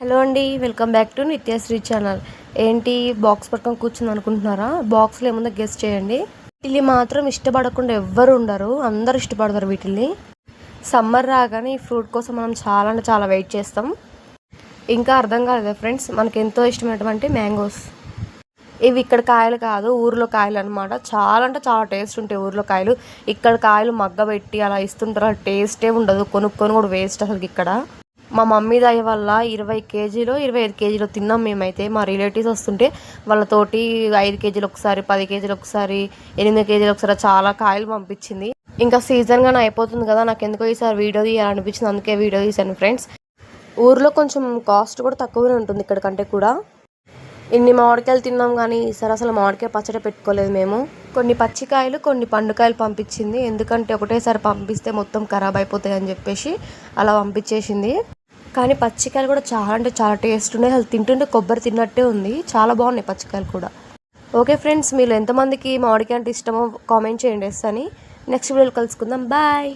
Hello అండి, welcome back to Nithyasree channel. ఏంటి box పట్టుకొని కూర్చుంది అనుకుంటున్నారా? బాక్స్లో ఏముందో గెస్ చేయండి. వీటిని మాత్రం ఇష్టపడకుండా ఎవ్వరు ఉండరు, అందరు ఇష్టపడతారు వీటిని. సమ్మర్ రాగానే ఈ ఫ్రూట్ కోసం మనం చాలా అంటే చాలా వెయిట్ చేస్తాం. ఇంకా అర్థం కాలేదా ఫ్రెండ్స్, మనకి ఎంతో ఇష్టమైనటువంటి మ్యాంగోస్. ఇవి ఇక్కడ కాయలు కాదు, ఊర్లో కాయలు అనమాట. చాలా అంటే చాలా టేస్ట్ ఉంటాయి ఊర్లో కాయలు. ఇక్కడ కాయలు మగ్గబెట్టి అలా ఇస్తుంటారు, టేస్టే ఉండదు, కొనుక్కొని కూడా వేస్ట్ అసలు. ఇక్కడ మా మమ్మీ దయ వల్ల 20 కేజీలు 25 కేజీలు తిన్నాం మేమైతే. మా రిలేటివ్స్ వస్తుంటే వాళ్ళతోటి 5 కేజీలు ఒకసారి, 10 కేజీలు ఒకసారి, 8 కేజీలు ఒకసారి చాలా కాయలు పంపించింది. ఇంకా సీజన్గానే అయిపోతుంది కదా, నాకు ఎందుకో ఈసారి వీడియో తీయాలనిపించింది, అందుకే వీడియో తీశాను ఫ్రెండ్స్. ఊర్లో కొంచెం కాస్ట్ కూడా తక్కువనే ఉంటుంది ఇక్కడ కంటే కూడా. ఇన్ని మామిడికాయలు తిన్నాం కానీ ఈసారి అసలు మామిడికాయ పచ్చడి పెట్టుకోలేదు మేము. కొన్ని పచ్చికాయలు కొన్ని పండుకాయలు పంపించింది, ఎందుకంటే ఒకటేసారి పంపిస్తే మొత్తం ఖరాబ్ అయిపోతాయి అని చెప్పేసి అలా పంపించేసింది. కానీ పచ్చికాయలు కూడా చాలా అంటే చాలా టేస్ట్ ఉన్నాయి, అసలు తింటుంటే కొబ్బరి తిన్నట్టే ఉంది. చాలా బాగున్నాయి పచ్చికాయలు కూడా. ఓకే ఫ్రెండ్స్, మీరు ఎంతమందికి మామిడికాయ అంటే ఇష్టమో కామెంట్ చేయండి అని. నెక్స్ట్ వీడియోలో కలుసుకుందాం, బాయ్.